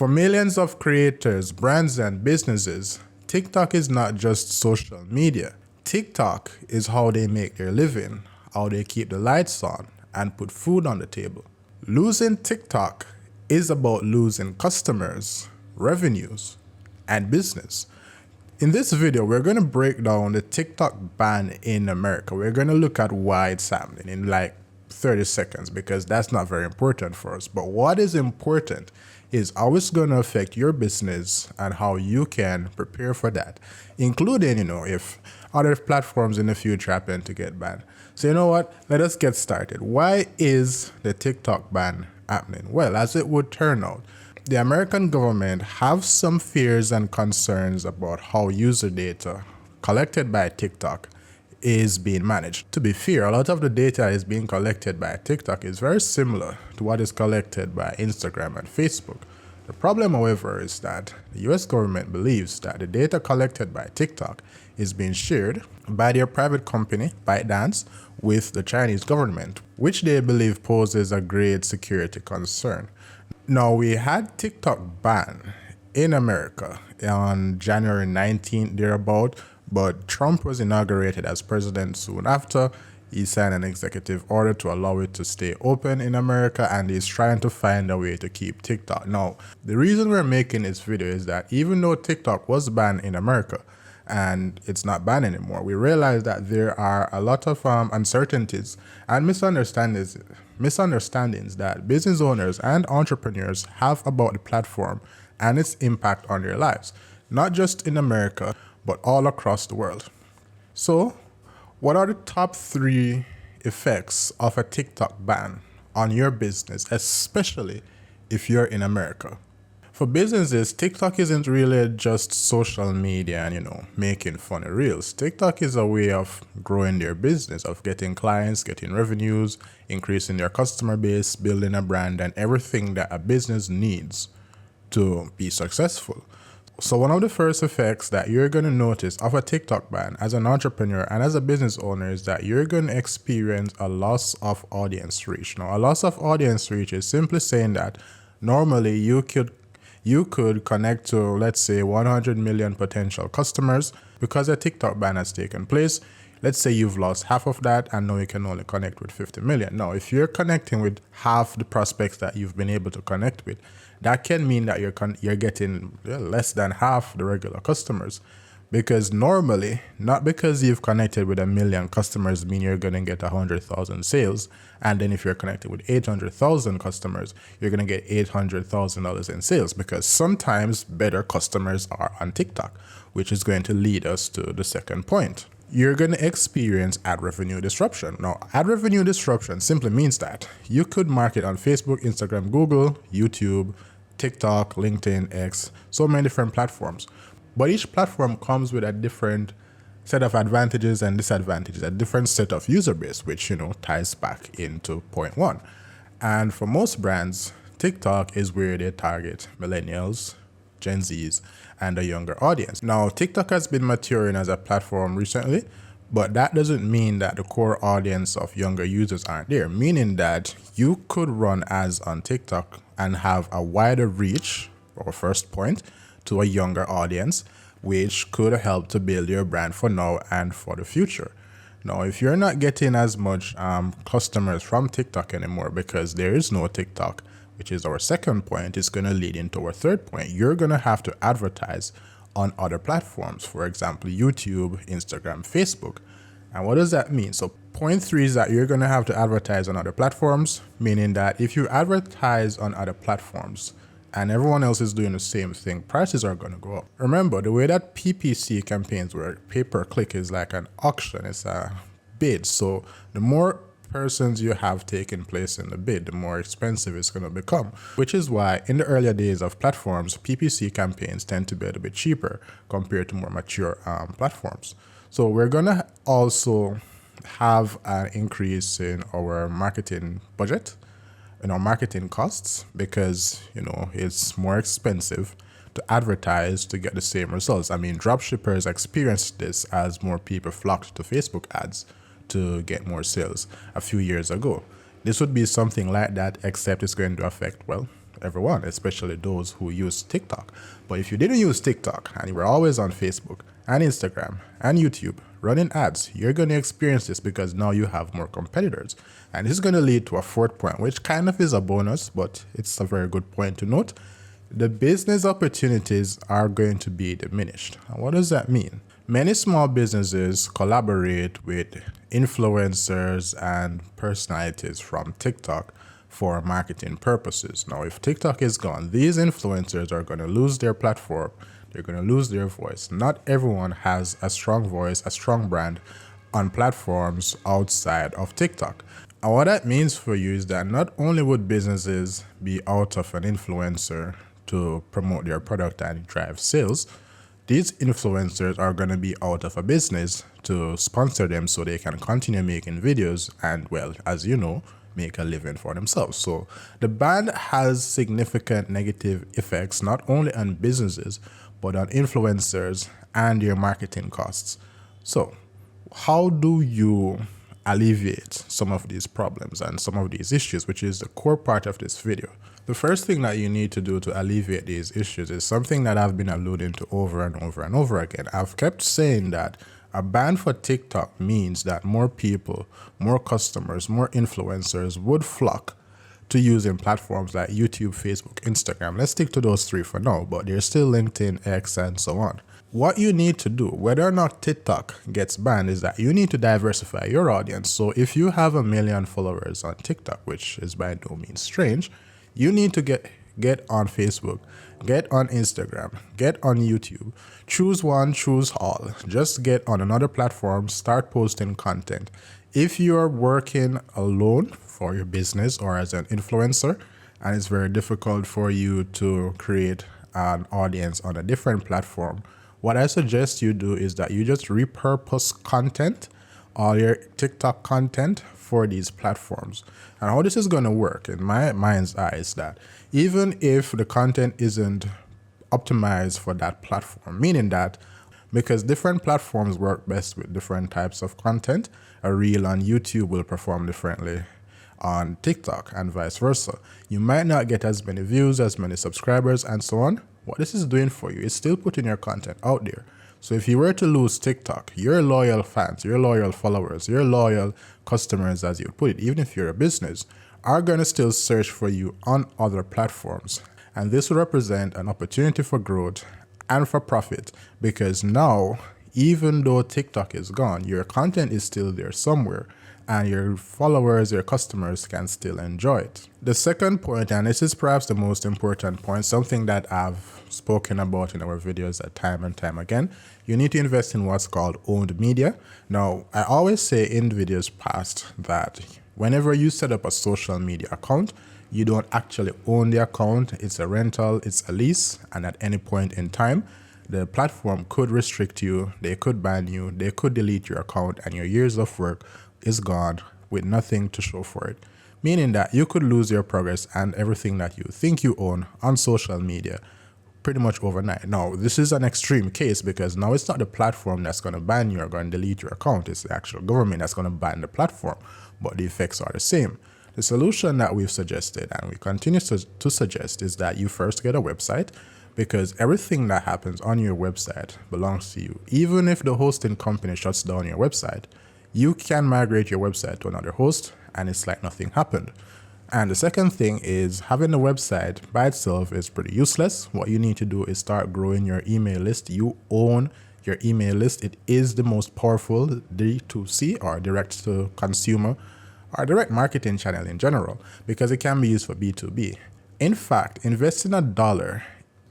For millions of creators, brands, and businesses, TikTok is not just social media. TikTok is how they make their living, how they keep the lights on, and put food on the table. Losing TikTok is about losing customers, revenues, and business. In this video, we're going to break down the TikTok ban in America. We're going to look at why it's happening in like 30 seconds because that's not very important for us. But what is important is how it's going to affect your business and how you can prepare for that, including, if other platforms in the future happen to get banned. So you know what? Let us get started. Why is the TikTok ban happening? Well, as it would turn out, the American government have some fears and concerns about how user data collected by TikTok is being managed. To be fair, a lot of the data is being collected by TikTok is very similar to what is collected by Instagram and Facebook. The problem, however, is that the US government believes that the data collected by TikTok is being shared by their private company, ByteDance, with the Chinese government, which they believe poses a great security concern. Now, we had TikTok banned in America on January 19th, thereabout, but Trump was inaugurated as president soon after. He signed an executive order to allow it to stay open in America, and he's trying to find a way to keep TikTok. Now, the reason we're making this video is that even though TikTok was banned in America, and it's not banned anymore, we realize that there are a lot of uncertainties and misunderstandings that business owners and entrepreneurs have about the platform and its impact on their lives, not just in America, but all across the world. So, what are the top 3 effects of a TikTok ban on your business, especially if you're in America? For businesses, TikTok isn't really just social media and, making funny reels. TikTok is a way of growing their business, of getting clients, getting revenues, increasing their customer base, building a brand, and everything that a business needs to be successful. So one of the first effects that you're going to notice of a TikTok ban as an entrepreneur and as a business owner is that you're going to experience a loss of audience reach. Now, a loss of audience reach is simply saying that normally you could connect to, let's say, 100 million potential customers. Because a TikTok ban has taken place, let's say you've lost half of that and now you can only connect with 50 million. Now, if you're connecting with half the prospects that you've been able to connect with, that can mean that you're getting less than half the regular customers. Because normally, not because you've connected with 1 million customers mean you're going to get 100,000 sales. And then if you're connected with 800,000 customers, you're going to get $800,000 in sales, because sometimes better customers are on TikTok, which is going to lead us to the second point. You're going to experience ad revenue disruption. Now, ad revenue disruption simply means that you could market on Facebook, Instagram, Google, YouTube, TikTok, LinkedIn, X, so many different platforms. But each platform comes with a different set of advantages and disadvantages, a different set of user base, which, ties back into point 1. And for most brands, TikTok is where they target millennials, Gen Zs, and a younger audience. Now, TikTok has been maturing as a platform recently, but that doesn't mean that the core audience of younger users aren't there, meaning that you could run ads on TikTok and have a wider reach, or first point, to a younger audience, which could help to build your brand for now and for the future. Now, if you're not getting as much customers from TikTok anymore because there is no TikTok, which is our second point, is going to lead into our third point. You're going to have to advertise on other platforms, for example, YouTube, Instagram, Facebook. And what does that mean? So point 3 is that you're going to have to advertise on other platforms, meaning that if you advertise on other platforms and everyone else is doing the same thing, prices are going to go up. Remember, the way that PPC campaigns work, pay-per-click, is like an auction. It's a bid. So the more persons you have taking place in the bid, the more expensive it's going to become, which is why in the earlier days of platforms, PPC campaigns tend to be a little bit cheaper compared to more mature platforms. So we're going to also have an increase in our marketing budget, in our marketing costs, because, it's more expensive to advertise to get the same results. I mean, dropshippers experienced this as more people flocked to Facebook ads to get more sales a few years ago. This would be something like that, except it's going to affect, everyone, especially those who use TikTok. But if you didn't use TikTok and you were always on Facebook and Instagram and YouTube running ads, you're going to experience this because now you have more competitors. And this is going to lead to a fourth point, which kind of is a bonus, but it's a very good point to note. The business opportunities are going to be diminished. And what does that mean? Many small businesses collaborate with influencers and personalities from TikTok for marketing purposes. Now, if TikTok is gone, these influencers are going to lose their platform. They're going to lose their voice. Not everyone has a strong voice, a strong brand on platforms outside of TikTok. And what that means for you is that not only would businesses be out of an influencer to promote their product and drive sales, these influencers are going to be out of a business to sponsor them so they can continue making videos and, well, as you know, make a living for themselves. So the ban has significant negative effects not only on businesses, but on influencers and their marketing costs. So how do you alleviate some of these problems and some of these issues, which is the core part of this video? The first thing that you need to do to alleviate these issues is something that I've been alluding to over and over and over again. I've kept saying that a ban for TikTok means that more people, more customers, more influencers would flock to using platforms like YouTube, Facebook, Instagram. Let's stick to those three for now, but there's still LinkedIn, X, and so on. What you need to do, whether or not TikTok gets banned, is that you need to diversify your audience. So if you have 1 million followers on TikTok, which is by no means strange, you need to get on Facebook, get on Instagram, get on YouTube. Choose one, choose all. Just get on another platform, start posting content. If you're working alone for your business or as an influencer, and it's very difficult for you to create an audience on a different platform, what I suggest you do is that you just repurpose content, all your TikTok content, for these platforms. And how this is going to work in my mind's eye is that even if the content isn't optimized for that platform, meaning that because different platforms work best with different types of content, a reel on YouTube will perform differently on TikTok and vice versa. You might not get as many views, as many subscribers, and so on. What this is doing for you is still putting your content out there. So if you were to lose TikTok, your loyal fans, your loyal followers, your loyal customers, as you would put it, even if you're a business, are going to still search for you on other platforms. And this will represent an opportunity for growth and for profit, because now, even though TikTok is gone, your content is still there somewhere, and your followers, your customers can still enjoy it. The second point, and this is perhaps the most important point, something that I've spoken about in our videos time and time again, you need to invest in what's called owned media. Now, I always say in videos past that whenever you set up a social media account, you don't actually own the account. It's a rental, it's a lease, and at any point in time, the platform could restrict you, they could ban you, they could delete your account, and your years of work is gone with nothing to show for it. Meaning that you could lose your progress and everything that you think you own on social media pretty much overnight. Now, this is an extreme case because now it's not the platform that's going to ban you or going to delete your account. It's the actual government that's going to ban the platform, but the effects are the same. The solution that we've suggested and we continue to suggest is that you first get a website, because everything that happens on your website belongs to you. Even if the hosting company shuts down your website, you can migrate your website to another host and it's like nothing happened. And the second thing is having a website by itself is pretty useless. What you need to do is start growing your email list. You own your email list. It is the most powerful D2C or direct to consumer or direct marketing channel in general, because it can be used for B2B. In fact, investing $1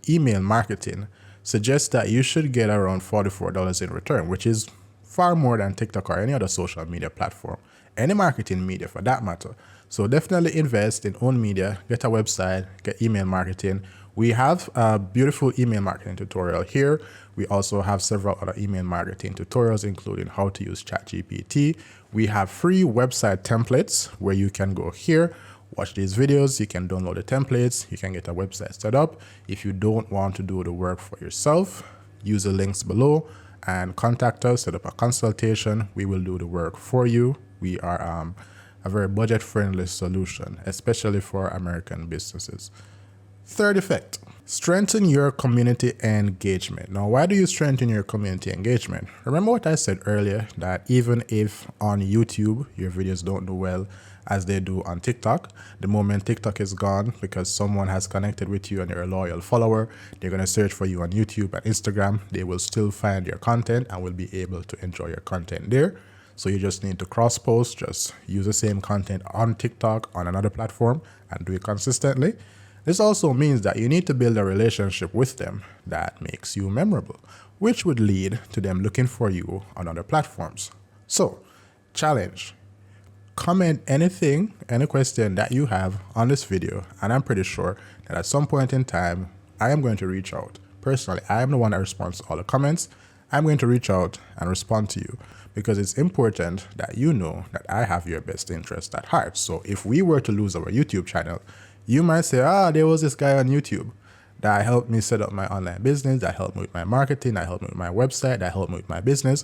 email marketing suggests that you should get around $44 in return, which is far more than TikTok or any other social media platform, any marketing media for that matter. So definitely invest in own media, get a website, get email marketing. We have a beautiful email marketing tutorial here. We also have several other email marketing tutorials, including how to use ChatGPT. We have free website templates where you can go here, watch these videos, you can download the templates, you can get a website set up. If you don't want to do the work for yourself, use the links below and contact us, set up a consultation. We will do the work for you. We are a very budget-friendly solution, especially for American businesses. Third effect, strengthen your community engagement. Now, why do you strengthen your community engagement? Remember what I said earlier, that even if on YouTube your videos don't do well as they do on TikTok, the moment TikTok is gone because someone has connected with you and you're a loyal follower, they're going to search for you on YouTube and Instagram. They will still find your content and will be able to enjoy your content there. So you just need to cross post, just use the same content on TikTok, on another platform, and do it consistently. This also means that you need to build a relationship with them that makes you memorable, which would lead to them looking for you on other platforms. So, challenge. Comment anything, any question that you have on this video, and I'm pretty sure that at some point in time, I am going to reach out. Personally, I am the one that responds to all the comments. I'm going to reach out and respond to you because it's important that you know that I have your best interest at heart. So if we were to lose our YouTube channel, you might say, there was this guy on YouTube that helped me set up my online business, that helped me with my marketing, that helped me with my website, that helped me with my business.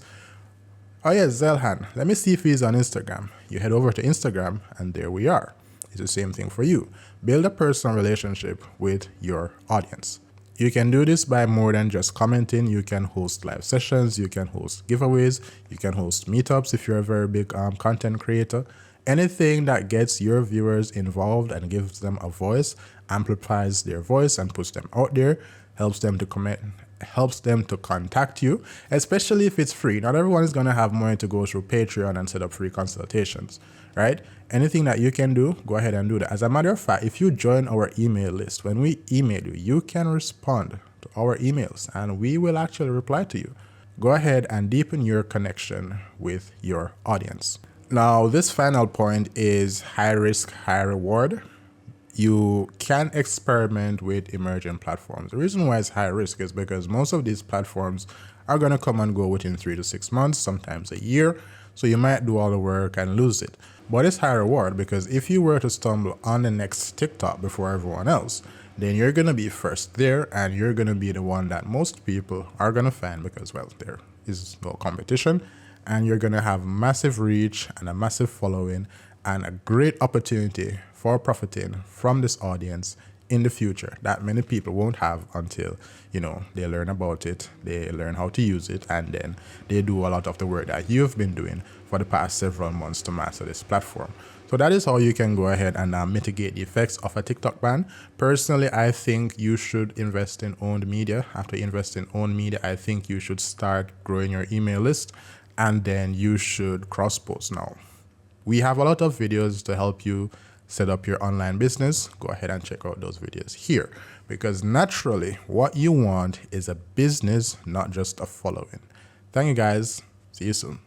Oh yes, Zelhan, let me see if he's on Instagram. You head over to Instagram and there we are. It's the same thing for you. Build a personal relationship with your audience. You can do this by more than just commenting. You can host live sessions, you can host giveaways, you can host meetups if you're a very big content creator. Anything that gets your viewers involved and gives them a voice, amplifies their voice and puts them out there, helps them to comment, helps them to contact you, especially if it's free. Not everyone is going to have money to go through Patreon and set up free consultations, right? Anything that you can do, go ahead and do that. As a matter of fact, if you join our email list, when we email you, you can respond to our emails and we will actually reply to you. Go ahead and deepen your connection with your audience. Now, this final point is high risk, high reward. You can experiment with emerging platforms. The reason why it's high risk is because most of these platforms are going to come and go within 3 to 6 months, sometimes a year. So you might do all the work and lose it. But it's high reward because if you were to stumble on the next TikTok before everyone else, then you're going to be first there and you're going to be the one that most people are going to find because, well, there is no competition. And you're going to have massive reach and a massive following and a great opportunity for profiting from this audience in the future that many people won't have until, they learn about it, they learn how to use it, and then they do a lot of the work that you've been doing for the past several months to master this platform. So that is how you can go ahead and mitigate the effects of a TikTok ban. Personally, I think you should invest in owned media. After you invest in owned media, I think you should start growing your email list, and then you should cross post. Now, we have a lot of videos to help you set up your online business. Go ahead and check out those videos here because naturally what you want is a business, not just a following. Thank you guys. See you soon.